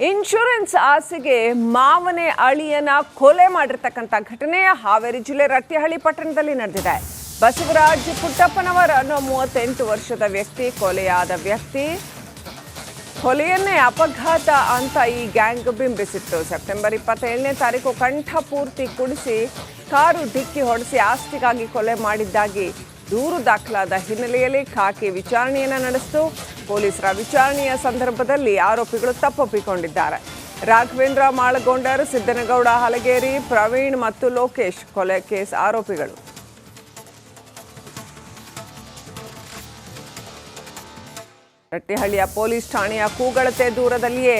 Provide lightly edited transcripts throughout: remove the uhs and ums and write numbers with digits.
Insurance ಆಸೆಗೆ ಮಾವನೆ ಅಳಿಯನ ಕೊಲೆ ಮಾಡಿರ್ತಕ್ಕಂಥ ಘಟನೆ ಹಾವೇರಿ ಜಿಲ್ಲೆ ರಟ್ಟಿಹಳ್ಳಿ ಪಟ್ಟಣದಲ್ಲಿ ನಡೆದಿದೆ. ಬಸವರಾಜ್ ಪುಟ್ಟಪ್ಪನವರ ಅನ್ನೋ 38 ವರ್ಷದ ವ್ಯಕ್ತಿ ಕೊಲೆಯಾದ ವ್ಯಕ್ತಿ ಕೊಲೆಯನ್ನೇ ಅಪಘಾತ ಅಂತ ಈ ಗ್ಯಾಂಗ್ ಬಿಂಬಿಸಿತ್ತು. ಸೆಪ್ಟೆಂಬರ್ 27ನೇ ತಾರೀಕು ಕಂಠ ಪೂರ್ತಿ ಕುಡಿಸಿ ಕಾರು ಡಿಕ್ಕಿ ಹೊಡೆಸಿ ಆಸ್ತಿಗಾಗಿ ಕೊಲೆ ಮಾಡಿದ್ದಾಗಿ ದೂರು ದಾಖಲಾದ ಹಿನ್ನೆಲೆಯಲ್ಲಿ ಖಾಕಿ ವಿಚಾರಣೆಯನ್ನು ನಡೆಸಿತು. ಪೊಲೀಸರ ವಿಚಾರಣೆಯ ಸಂದರ್ಭದಲ್ಲಿ ಆರೋಪಿಗಳು ತಪ್ಪೊಪ್ಪಿಕೊಂಡಿದ್ದಾರೆ. ರಾಘವೇಂದ್ರ ಮಾಳಗೊಂಡರ್, ಸಿದ್ದನಗೌಡ ಹಲಗೇರಿ, ಪ್ರವೀಣ್ ಮತ್ತು ಲೋಕೇಶ್ ಕೊಲೆ ಕೇಸ್ ಆರೋಪಿಗಳು. ರಟ್ಟಿಹಳ್ಳಿಯ ಪೊಲೀಸ್ ಠಾಣೆಯ ಕೂಗಳತೆ ದೂರದಲ್ಲಿಯೇ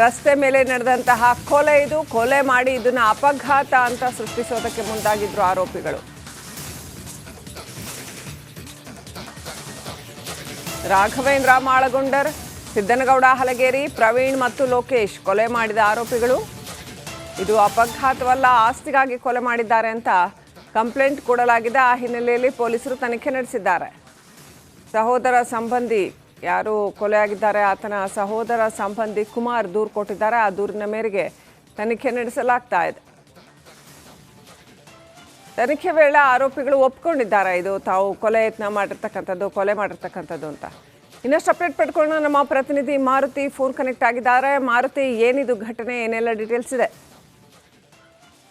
ರಸ್ತೆ ಮೇಲೆ ನಡೆದಂತಹ ಕೊಲೆ ಇದು. ಕೊಲೆ ಮಾಡಿ ಇದನ್ನ ಅಪಘಾತ ಅಂತ ಸೃಷ್ಟಿಸೋದಕ್ಕೆ ಮುಂದಾಗಿದ್ರು ಆರೋಪಿಗಳು. ರಾಘವೇಂದ್ರ ಮಾಳಗೊಂಡರ್, ಸಿದ್ದನಗೌಡ ಹಲಗೇರಿ, ಪ್ರವೀಣ್ ಮತ್ತು ಲೋಕೇಶ್ ಕೊಲೆ ಮಾಡಿದ ಆರೋಪಿಗಳು. ಇದು ಅಪಘಾತವಲ್ಲ, ಆಸ್ತಿಗಾಗಿ ಕೊಲೆ ಮಾಡಿದ್ದಾರೆ ಅಂತ ಕಂಪ್ಲೇಂಟ್ ಕೊಡಲಾಗಿದೆ. ಆ ಹಿನ್ನೆಲೆಯಲ್ಲಿ ಪೊಲೀಸರು ತನಿಖೆ ನಡೆಸಿದ್ದಾರೆ. ಸಹೋದರ ಸಂಬಂಧಿ ಯಾರು ಕೊಲೆಯಾಗಿದ್ದಾರೆ ಆತನ ಸಹೋದರ ಸಂಬಂಧಿ ಕುಮಾರ್ ದೂರು ಕೊಟ್ಟಿದ್ದಾರೆ. ಆ ದೂರಿನ ಮೇರೆಗೆ ತನಿಖೆ ನಡೆಸಲಾಗ್ತಾ ಇದೆ. ತನಿಖೆ ವೇಳೆ ಆರೋಪಿಗಳು ಒಪ್ಕೊಂಡಿದ್ದಾರೆ ಇದು ತಾವು ಕೊಲೆ ಯತ್ನ ಮಾಡಿರ್ತಕ್ಕಂಥದ್ದು, ಕೊಲೆ ಮಾಡಿರ್ತಕ್ಕಂಥದ್ದು ಅಂತ. ಇನ್ನಷ್ಟು ಅಪ್ಡೇಟ್ ಪಡ್ಕೊಂಡು ನಮ್ಮ ಪ್ರತಿನಿಧಿ ಮಾರುತಿ ಫೋನ್ ಕನೆಕ್ಟ್ ಆಗಿದ್ದಾರೆ. ಮಾರುತಿ, ಏನಿದು ಘಟನೆ, ಏನೆಲ್ಲ ಡೀಟೇಲ್ಸ್ ಇದೆ?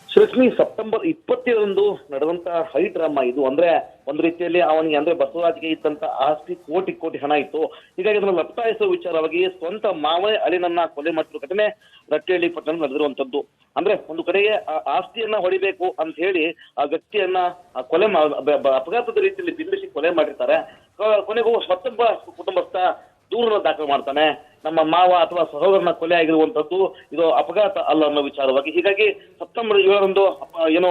ಶ್ರೀಲಕ್ಷ್ಮಿ, ಸೆಪ್ಟೆಂಬರ್ 27ರಂದು ನಡೆದಂತ ಹೈ ಡ್ರಾಮಾ ಇದು. ಅಂದ್ರೆ ಒಂದು ರೀತಿಯಲ್ಲಿ ಅವನಿಗೆ ಅಂದ್ರೆ ಬಸವರಾಜ್ಗೆ ಇದ್ದಂತ ಆಸ್ತಿ ಕೋಟಿ ಹಣ ಇತ್ತು. ಹೀಗಾಗಿ ಅದನ್ನ ಲಪ್ತಾಯಿಸುವ ವಿಚಾರವಾಗಿ ಸ್ವಂತ ಮಾವೇ ಅಳಿನನ್ನ ಕೊಲೆ ಮಾಡಿರುವ ಘಟನೆ ರಟ್ಟಿಹಳ್ಳಿ ಪಟ್ಟಣ ನಡೆದಿರುವಂತದ್ದು. ಅಂದ್ರೆ ಒಂದು ಕಡೆಗೆ ಆಸ್ತಿಯನ್ನ ಹೊಡಿಬೇಕು ಅಂತ ಹೇಳಿ ಆ ವ್ಯಕ್ತಿಯನ್ನ ಕೊಲೆ ಅಪಘಾತದ ರೀತಿಯಲ್ಲಿ ಬಿಂಬಿಸಿ ಕೊಲೆ ಮಾಡಿರ್ತಾರೆ. ಕೊನೆಗೂ ಮತ್ತೊಬ್ಬ ಕುಟುಂಬಸ್ಥ ದೂರನ್ನ ದಾಖಲು ಮಾಡ್ತಾನೆ, ನಮ್ಮ ಮಾವ ಅಥವಾ ಸಹೋದರನ ಕೊಲೆ ಆಗಿರುವಂತದ್ದು ಇದು ಅಪಘಾತ ಅಲ್ಲ ಅನ್ನೋ ವಿಚಾರವಾಗಿ. ಹೀಗಾಗಿ ಸೆಪ್ಟೆಂಬರ್ 7ರಂದು ಏನು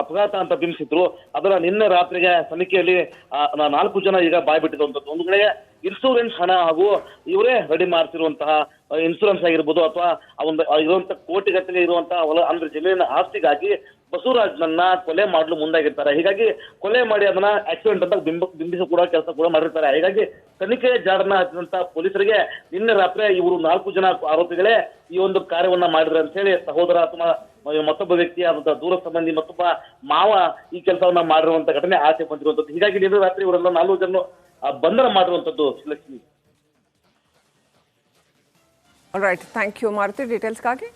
ಅಪಘಾತ ಅಂತ ಬಿಂಬಿಸಿದ್ರು, ಅದರ ನಿನ್ನೆ ರಾತ್ರಿಗೆ ತನಿಖೆಯಲ್ಲಿ 4 ಜನ ಈಗ ಬಾಯ್ಬಿಟ್ಟಿರುವಂತದ್ದು. ಒಂದು ಕಡೆ ಇನ್ಶೂರೆನ್ಸ್ ಹಣ ಹಾಗೂ ಇವರೇ ರೆಡಿ ಮಾಡ್ತಿರುವಂತಹ ಇನ್ಶೂರೆನ್ಸ್ ಆಗಿರ್ಬೋದು ಅಥವಾ ಒಂದು ಇರುವಂತಹ ಕೋಟಿಗಟ್ಟಲೆ ಇರುವಂತಹ ಅಂದ್ರೆ ಜಮೀನಿನ ಆಸ್ತಿಗಾಗಿ ಬಸವರಾಜ್ನನ್ನ ಕೊಲೆ ಮಾಡಲು ಮುಂದಾಗಿರ್ತಾರೆ. ಹೀಗಾಗಿ ಕೊಲೆ ಮಾಡಿ ಅದನ್ನ ಆಕ್ಸಿಡೆಂಟ್ ಅಂತ ಬಿಂಬಿಸಿ ಕೂಡ ಕೆಲಸ ಕೂಡ ಮಾಡಿರ್ತಾರೆ. ಹೀಗಾಗಿ ತನಿಖೆ ಜಾಡನ್ನ ಹಚ್ಚಿದಂತ ಪೊಲೀಸರಿಗೆ ನಿನ್ನೆ ರಾತ್ರಿ ಇವರು 4 ಜನ ಆರೋಪಿಗಳೇ ಈ ಒಂದು ಕಾರ್ಯವನ್ನ ಮಾಡಿದ್ರೆ ಅಂತ ಹೇಳಿ ಸಹೋದರ ಅಥವಾ ಮತ್ತೊಬ್ಬ ವ್ಯಕ್ತಿ ಆದಂತಹ ದೂರ ಸಂಬಂಧಿ ಮತ್ತೊಬ್ಬ ಮಾವ ಈ ಕೆಲಸವನ್ನ ಮಾಡಿರುವಂತ ಘಟನೆ ಆಚೆ ಬಂದಿರುವಂತದ್ದು. ಹೀಗಾಗಿ ನಿನ್ನೆ ರಾತ್ರಿ ಇವರೆಲ್ಲ 4 ಜನ ಬಂಧನ ಮಾಡಿರುವಂತದ್ದು. Lakshmi, alright, thank you Maruti ಡೀಟೇಲ್ಸ್ಗಾಗಿ.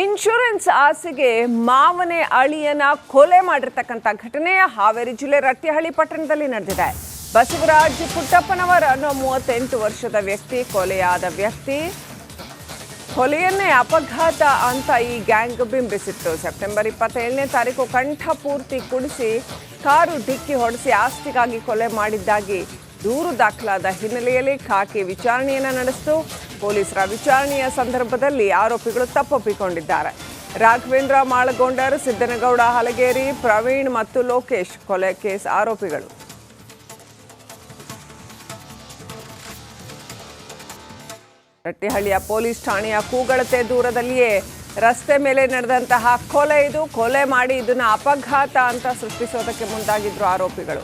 ಇನ್ಶೂರೆನ್ಸ್ ಆಸೆಗೆ ಮಾವನೆ ಅಳಿಯನ ಕೊಲೆ ಮಾಡಿರ್ತಕ್ಕಂಥ ಘಟನೆ ಹಾವೇರಿ ಜಿಲ್ಲೆ ರಟ್ಟಿಹಳ್ಳಿ ಪಟ್ಟಣದಲ್ಲಿ ನಡೆದಿದೆ. ಬಸವರಾಜ್ ಪುಟ್ಟಪ್ಪನವರ ಅನ್ನೋ 38 ವರ್ಷದ ವ್ಯಕ್ತಿ ಕೊಲೆಯಾದ ವ್ಯಕ್ತಿ ಕೊಲೆಯನ್ನೇ ಅಪಘಾತ ಅಂತ ಈ ಗ್ಯಾಂಗ್ ಬಿಂಬಿಸಿತ್ತು. ಸೆಪ್ಟೆಂಬರ್ 27ನೇ ತಾರೀಕು ಕಂಠ ಪೂರ್ತಿ ಕುಡಿಸಿ ಕಾರು ಡಿಕ್ಕಿ ಹೊಡೆಸಿ ಆಸ್ತಿಗಾಗಿ ಕೊಲೆ ಮಾಡಿದ್ದಾಗಿ ದೂರು ದಾಖಲಾದ ಹಿನ್ನೆಲೆಯಲ್ಲಿ ಖಾಕಿ ವಿಚಾರಣೆಯನ್ನು ನಡೆಸಿತು. ಪೊಲೀಸರ ವಿಚಾರಣೆಯ ಸಂದರ್ಭದಲ್ಲಿ ಆರೋಪಿಗಳು ತಪ್ಪೊಪ್ಪಿಕೊಂಡಿದ್ದಾರೆ. ರಾಘವೇಂದ್ರ ಮಾಳಗೊಂಡರ್, ಸಿದ್ದನಗೌಡ ಹಲಗೇರಿ, ಪ್ರವೀಣ್ ಮತ್ತು ಲೋಕೇಶ್ ಕೊಲೆ ಕೇಸ್ ಆರೋಪಿಗಳು. ರಟ್ಟಿಹಳ್ಳಿಯ ಪೊಲೀಸ್ ಠಾಣೆಯ ಕೂಗಳತೆ ದೂರದಲ್ಲಿಯೇ ರಸ್ತೆ ಮೇಲೆ ನಡೆದಂತಹ ಕೊಲೆ ಇದು. ಕೊಲೆ ಮಾಡಿ ಇದನ್ನ ಅಪಘಾತ ಅಂತ ಸೃಷ್ಟಿಸೋದಕ್ಕೆ ಮುಂದಾಗಿದ್ರು ಆರೋಪಿಗಳು.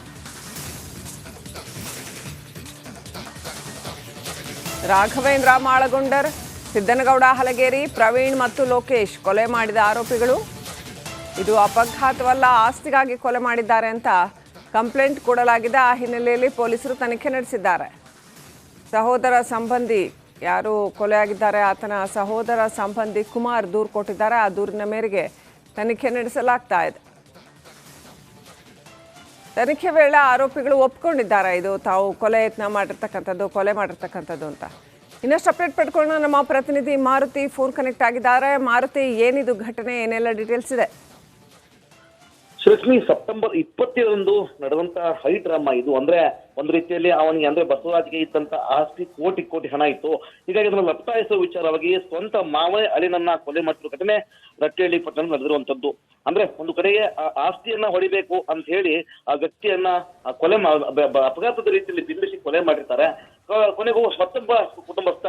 ರಾಘವೇಂದ್ರ ಮಾಳಗೊಂಡರ್, ಸಿದ್ದನಗೌಡ ಹಲಗೇರಿ, ಪ್ರವೀಣ್ ಮತ್ತು ಲೋಕೇಶ್ ಕೊಲೆ ಮಾಡಿದ ಆರೋಪಿಗಳು. ಇದು ಅಪಘಾತವಲ್ಲ, ಆಸ್ತಿಗಾಗಿ ಕೊಲೆ ಮಾಡಿದ್ದಾರೆ ಅಂತ ಕಂಪ್ಲೇಂಟ್ ಕೊಡಲಾಗಿದೆ. ಆ ಹಿನ್ನೆಲೆಯಲ್ಲಿ ಪೊಲೀಸರು ತನಿಖೆ ನಡೆಸಿದ್ದಾರೆ. ಸಹೋದರ ಸಂಬಂಧಿ ಯಾರು ಕೊಲೆಯಾಗಿದ್ದಾರೆ ಆತನ ಸಹೋದರ ಸಂಬಂಧಿ ಕುಮಾರ್ ದೂರು ಕೊಟ್ಟಿದ್ದಾರೆ. ಆ ದೂರಿನ ಮೇರೆಗೆ ತನಿಖೆ ನಡೆಸಲಾಗ್ತಾ ಇದೆ. ತನಿಖೆ ವೇಳೆ ಆರೋಪಿಗಳು ಒಪ್ಕೊಂಡಿದ್ದಾರೆ ಇದು ತಾವು ಕೊಲೆ ಯತ್ನ ಮಾಡಿರ್ತಕ್ಕಂಥದ್ದು, ಕೊಲೆ ಮಾಡಿರ್ತಕ್ಕಂಥದ್ದು ಅಂತ. ಇನ್ನಷ್ಟು ಅಪ್ಡೇಟ್ ಪಡ್ಕೊಂಡು ನಮ್ಮ ಪ್ರತಿನಿಧಿ ಮಾರುತಿ ಫೋನ್ ಕನೆಕ್ಟ್ ಆಗಿದ್ದಾರೆ. ಮಾರುತಿ, ಏನಿದು ಘಟನೆ, ಏನೆಲ್ಲ ಡೀಟೇಲ್ಸ್ ಇದೆ? ಶ್ರೀಲಕ್ಷ್ಮಿ, ಸೆಪ್ಟೆಂಬರ್ 27ರಂದು ನಡೆದಂತ ಹೈ ಡ್ರಾಮಾ ಇದು. ಅಂದ್ರೆ ಒಂದು ರೀತಿಯಲ್ಲಿ ಅವನಿಗೆ ಅಂದ್ರೆ ಬಸವರಾಜ್ಗೆ ಇದ್ದಂತ ಆಸ್ತಿ ಕೋಟಿ ಹಣ ಇತ್ತು. ಹೀಗಾಗಿ ಅದನ್ನ ಲಪ್ತಾಯಿಸುವ ವಿಚಾರವಾಗಿ ಸ್ವಂತ ಮಾವೇ ಅಳಿನನ್ನ ಕೊಲೆ ಮಾಡಿರುವ ಘಟನೆ ರಟ್ಟಿಹಳ್ಳಿ ಪಟ್ಟಣ ನಡೆದಿರುವಂತದ್ದು. ಅಂದ್ರೆ ಒಂದು ಕಡೆಗೆ ಆಸ್ತಿಯನ್ನ ಹೊಡಿಬೇಕು ಅಂತ ಹೇಳಿ ಆ ವ್ಯಕ್ತಿಯನ್ನ ಕೊಲೆ ಅಪಘಾತದ ರೀತಿಯಲ್ಲಿ ಬಿಂಬಿಸಿ ಕೊಲೆ ಮಾಡಿರ್ತಾರೆ. ಕೊನೆಗೂ ಮತ್ತೊಬ್ಬ ಕುಟುಂಬಸ್ಥ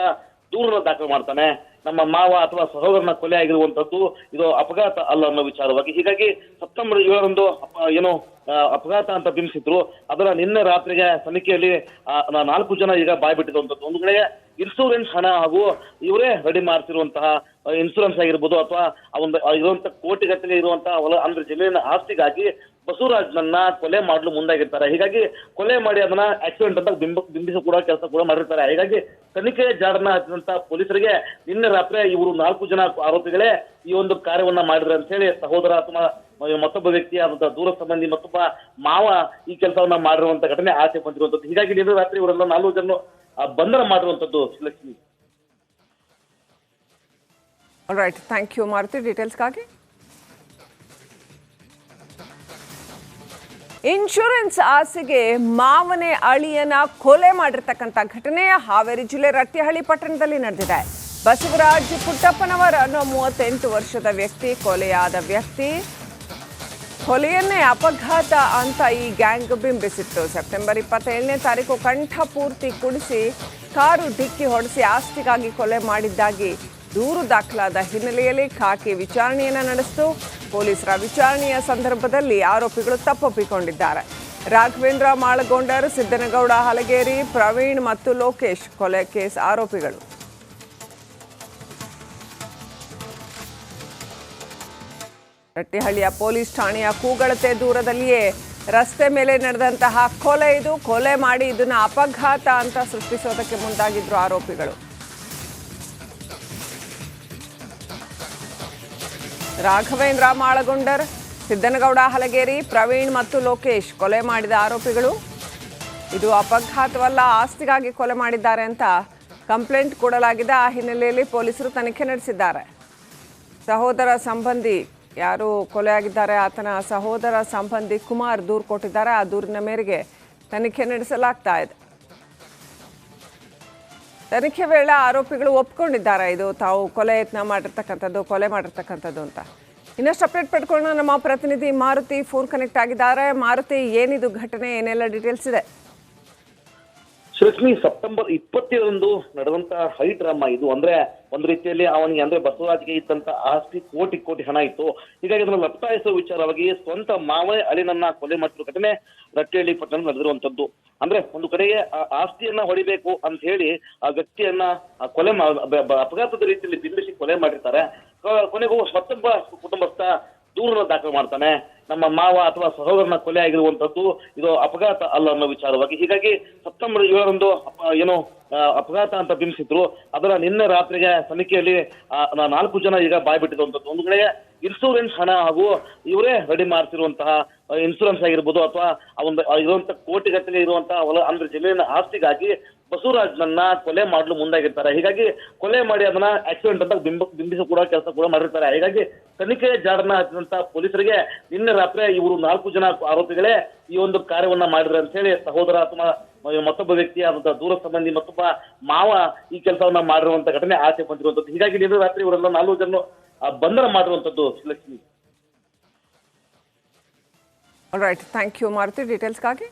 ದೂರನ್ನ ದಾಖಲು ಮಾಡ್ತಾನೆ, ನಮ್ಮ ಮಾವ ಅಥವಾ ಸಹೋದರನ ಕೊಲೆ ಆಗಿರುವಂತದ್ದು ಇದು ಅಪಘಾತ ಅಲ್ಲ ಅನ್ನೋ ವಿಚಾರವಾಗಿ. ಹೀಗಾಗಿ ಸೆಪ್ಟೆಂಬರ್ 7ರಂದು ಏನು ಅಪಘಾತ ಅಂತ ಬಿಂಬಿಸಿದ್ರು, ಅದರ ನಿನ್ನೆ ರಾತ್ರಿಗೆ ತನಿಖೆಯಲ್ಲಿ 4 ಜನ ಈಗ ಬಾಯ್ಬಿಟ್ಟಿರುವಂತದ್ದು. ಒಂದು ಕಡೆ ಇನ್ಸೂರೆನ್ಸ್ ಹಣ ಹಾಗೂ ಇವರೇ ರೆಡಿ ಮಾಡ್ತಿರುವಂತಹ ಇನ್ಸೂರೆನ್ಸ್ ಆಗಿರ್ಬೋದು ಅಥವಾ ಒಂದು ಇರುವಂತಹ ಕೋಟಿಗಟ್ಟಲೆ ಇರುವಂತಹ ಅಂದ್ರೆ ಜಮೀನಿನ ಆಸ್ತಿಗಾಗಿ ಬಸವರಾಜ್ನನ್ನ ಕೊಲೆ ಮಾಡಲು ಮುಂದಾಗಿರ್ತಾರೆ. ಹೀಗಾಗಿ ಕೊಲೆ ಮಾಡಿ ಅದನ್ನ ಆಕ್ಸಿಡೆಂಟ್ ಅಂತ ಬಿಂಬಿಸಿ ಕೂಡ ಕೆಲಸ ಕೂಡ ಮಾಡಿರ್ತಾರೆ. ಹೀಗಾಗಿ ತನಿಖೆ ಜಾಡನ್ನ ಹಚ್ಚಿದಂತ ಪೊಲೀಸರಿಗೆ ನಿನ್ನೆ ರಾತ್ರಿ ಇವರು 4 ಜನ ಆರೋಪಿಗಳೇ ಈ ಒಂದು ಕಾರ್ಯವನ್ನ ಮಾಡಿದ್ರೆ ಅಂತ ಹೇಳಿ ಸಹೋದರ ಅಥವಾ ಮತ್ತೊಬ್ಬ ವ್ಯಕ್ತಿ ಆದಂತಹ ದೂರ ಸಂಬಂಧಿ ಮತ್ತೊಬ್ಬ ಮಾವ ಈ ಕೆಲಸವನ್ನ ಮಾಡಿರುವಂತ ಘಟನೆ ಆಚೆ ಬಂದಿರುವಂತದ್ದು. ಹೀಗಾಗಿ ನಿನ್ನೆ ರಾತ್ರಿ ಇವರೆಲ್ಲ 4 ಜನ ಬಂಧನ ಮಾಡಿರುವಂತದ್ದು. Srilakshmi. Right, thank you Maruti ಡೀಟೇಲ್ಸ್ಗಾಗಿ. ಇನ್ಶೂರೆನ್ಸ್ ಆಸೆಗೆ ಮಾವನೆ ಅಳಿಯನ ಕೊಲೆ ಮಾಡಿರ್ತಕ್ಕಂಥ ಘಟನೆ ಹಾವೇರಿ ಜಿಲ್ಲೆ ರಟ್ಟಿಹಳ್ಳಿ ಪಟ್ಟಣದಲ್ಲಿ ನಡೆದಿದೆ. ಬಸವರಾಜ್ ಪುಟ್ಟಪ್ಪನವರ ಅನ್ನೋ 38 ವರ್ಷದ ವ್ಯಕ್ತಿ ಕೊಲೆಯಾದ ವ್ಯಕ್ತಿ. ಕೊಲೆಯನ್ನೇ ಅಪಘಾತ ಅಂತ ಈ ಗ್ಯಾಂಗ್ ಬಿಂಬಿಸಿತ್ತು. ಸೆಪ್ಟೆಂಬರ್ 27ನೇ ತಾರೀಕು ಕಂಠ ಪೂರ್ತಿ ಕುಡಿಸಿ ಕಾರು ಡಿಕ್ಕಿ ಹೊಡೆಸಿ ಆಸ್ತಿಗಾಗಿ ಕೊಲೆ ಮಾಡಿದ್ದಾಗಿ ದೂರು ದಾಖಲಾದ ಹಿನ್ನೆಲೆಯಲ್ಲಿ ಖಾಕಿ ವಿಚಾರಣೆಯನ್ನು ನಡೆಸಿತು. ಪೊಲೀಸರ ವಿಚಾರಣೆಯ ಸಂದರ್ಭದಲ್ಲಿ ಆರೋಪಿಗಳು ತಪ್ಪೊಪ್ಪಿಕೊಂಡಿದ್ದಾರೆ. ರಾಘವೇಂದ್ರ ಮಾಳಗೊಂಡರ್, ಸಿದ್ದನಗೌಡ ಹಲಗೇರಿ, ಪ್ರವೀಣ್ ಮತ್ತು ಲೋಕೇಶ್ ಕೊಲೆ ಕೇಸ್ ಆರೋಪಿಗಳು. ರಟ್ಟಿಹಳ್ಳಿಯ ಪೊಲೀಸ್ ಠಾಣೆಯ ಕೂಗಳತೆ ದೂರದಲ್ಲಿಯೇ ರಸ್ತೆ ಮೇಲೆ ನಡೆದಂತಹ ಕೊಲೆ ಇದು. ಕೊಲೆ ಮಾಡಿ ಇದನ್ನ ಅಪಘಾತ ಅಂತ ಸೃಷ್ಟಿಸೋದಕ್ಕೆ ಮುಂದಾಗಿದ್ರು ಆರೋಪಿಗಳು. ರಾಘವೇಂದ್ರ ಮಾಳಗೊಂಡರ್, ಸಿದ್ದನಗೌಡ ಹಲಗೇರಿ, ಪ್ರವೀಣ್ ಮತ್ತು ಲೋಕೇಶ್ ಕೊಲೆ ಮಾಡಿದ ಆರೋಪಿಗಳು. ಇದು ಅಪಘಾತವಲ್ಲ, ಆಸ್ತಿಗಾಗಿ ಕೊಲೆ ಮಾಡಿದ್ದಾರೆ ಅಂತ ಕಂಪ್ಲೇಂಟ್ ಕೊಡಲಾಗಿದೆ. ಆ ಹಿನ್ನೆಲೆಯಲ್ಲಿ ಪೊಲೀಸರು ತನಿಖೆ ನಡೆಸಿದ್ದಾರೆ. ಸಹೋದರ ಸಂಬಂಧಿ ಯಾರು ಕೊಲೆಯಾಗಿದ್ದಾರೆ ಆತನ ಸಹೋದರ ಸಂಬಂಧಿ ಕುಮಾರ್ ದೂರು ಕೊಟ್ಟಿದ್ದಾರೆ. ಆ ದೂರಿನ ಮೇರೆಗೆ ತನಿಖೆ ನಡೆಸಲಾಗ್ತಾ ಇದೆ. ತನಿಖೆ ವೇಳೆ ಆರೋಪಿಗಳು ಒಪ್ಕೊಂಡಿದ್ದಾರೆ ಇದು ತಾವು ಕೊಲೆ ಯತ್ನ ಮಾಡಿರ್ತಕ್ಕಂಥದ್ದು, ಕೊಲೆ ಮಾಡಿರ್ತಕ್ಕಂಥದ್ದು ಅಂತ. ಇನ್ನಷ್ಟು ಅಪ್ಡೇಟ್ ಪಡ್ಕೊಂಡು ನಮ್ಮ ಪ್ರತಿನಿಧಿ ಮಾರುತಿ ಫೋನ್ ಕನೆಕ್ಟ್ ಆಗಿದ್ದಾರೆ. ಮಾರುತಿ, ಏನಿದು ಘಟನೆ, ಏನೆಲ್ಲ ಡೀಟೇಲ್ಸ್ ಇದೆ? ಶ್ರೀಲಕ್ಷ್ಮಿ, ಸೆಪ್ಟೆಂಬರ್ 27ರಂದು ನಡೆದಂತ ಹೈ ಡ್ರಾಮಾ ಇದು. ಅಂದ್ರೆ ಒಂದು ರೀತಿಯಲ್ಲಿ ಅವನಿಗೆ ಅಂದ್ರೆ ಬಸವರಾಜ್ಗೆ ಇದ್ದಂತ ಆಸ್ತಿ ಕೋಟಿ ಹಣ ಇತ್ತು. ಹೀಗಾಗಿ ಅದನ್ನು ಲಪ್ತಾಯಿಸುವ ವಿಚಾರವಾಗಿ ಸ್ವಂತ ಮಾವೇ ಅಳಿನನ್ನ ಕೊಲೆ ಮಾಡಿರೋ ಘಟನೆ ರಟ್ಟಿಹಳ್ಳಿ ಪಟ್ಟಣ ನಡೆದಿರುವಂತದ್ದು. ಅಂದ್ರೆ ಒಂದು ಕಡೆಗೆ ಆಸ್ತಿಯನ್ನ ಹೊಡಿಬೇಕು ಅಂತ ಹೇಳಿ ಆ ವ್ಯಕ್ತಿಯನ್ನ ಕೊಲೆ ಅಪಘಾತದ ರೀತಿಯಲ್ಲಿ ಬಿಂಬಿಸಿ ಕೊಲೆ ಮಾಡಿರ್ತಾರೆ. ಕೊನೆಗೂ ಮತ್ತೊಬ್ಬ ಕುಟುಂಬಸ್ಥ ದೂರನ್ನ ದಾಖಲು ಮಾಡ್ತಾನೆ, ನಮ್ಮ ಮಾವ ಅಥವಾ ಸಹೋದರನ ಕೊಲೆ ಆಗಿರುವಂತದ್ದು ಇದು ಅಪಘಾತ ಅಲ್ಲ ಅನ್ನೋ ವಿಚಾರವಾಗಿ. ಹೀಗಾಗಿ ಸೆಪ್ಟೆಂಬರ್ 7ರಂದು ಏನು ಅಪಘಾತ ಅಂತ ಬಿಂಬಿಸಿದ್ರು, ಅದರ ನಿನ್ನೆ ರಾತ್ರಿಗೆ ತನಿಖೆಯಲ್ಲಿ 4 ಜನ ಈಗ ಬಾಯ್ಬಿಟ್ಟಿರುವಂತದ್ದು. ಒಂದು ಕಡೆ ಇನ್ಸೂರೆನ್ಸ್ ಹಣ ಹಾಗೂ ಇವರೇ ರೆಡಿ ಮಾಡ್ತಿರುವಂತಹ ಇನ್ಸೂರೆನ್ಸ್ ಆಗಿರ್ಬೋದು ಅಥವಾ ಒಂದು ಇರುವಂತಹ ಕೋಟಿಗಟ್ಟಲೆ ಇರುವಂತಹ ಅಂದ್ರೆ ಜಮೀನಿನ ಆಸ್ತಿಗಾಗಿ ಬಸವರಾಜ್ನನ್ನ ಕೊಲೆ ಮಾಡಲು ಮುಂದಾಗಿರ್ತಾರೆ. ಹೀಗಾಗಿ ಕೊಲೆ ಮಾಡಿ ಅದನ್ನ ಆಕ್ಸಿಡೆಂಟ್ ಅಂತ ಬಿಂಬಿಸಿ ಕೂಡ ಕೆಲಸ ಕೂಡ ಮಾಡಿರ್ತಾರೆ. ಹೀಗಾಗಿ ತನಿಖೆ ಜಾಡನ್ನ ಹಚ್ಚಿದಂತ ಪೊಲೀಸರಿಗೆ ನಿನ್ನೆ ರಾತ್ರಿ ಇವರು 4 ಜನ ಆರೋಪಿಗಳೇ ಈ ಒಂದು ಕಾರ್ಯವನ್ನ ಮಾಡಿದ್ರೆ ಅಂತ ಹೇಳಿ ಸಹೋದರ ಅಥವಾ ಮತ್ತೊಬ್ಬ ವ್ಯಕ್ತಿ ಆದಂತಹ ದೂರ ಸಂಬಂಧಿ ಮತ್ತೊಬ್ಬ ಮಾವ ಈ ಕೆಲಸವನ್ನ ಮಾಡಿರುವಂತ ಘಟನೆ ಆಚೆ ಬಂದಿರುವಂತದ್ದು. ಹೀಗಾಗಿ ನಿನ್ನೆ ರಾತ್ರಿ ಇವರೆಲ್ಲ 4 ಜನ ಬಂಧನ ಮಾಡಿರುವಂತದ್ದು. Srilakshmi. Right, thank you Maruti ಡೀಟೇಲ್ಸ್ಗಾಗಿ.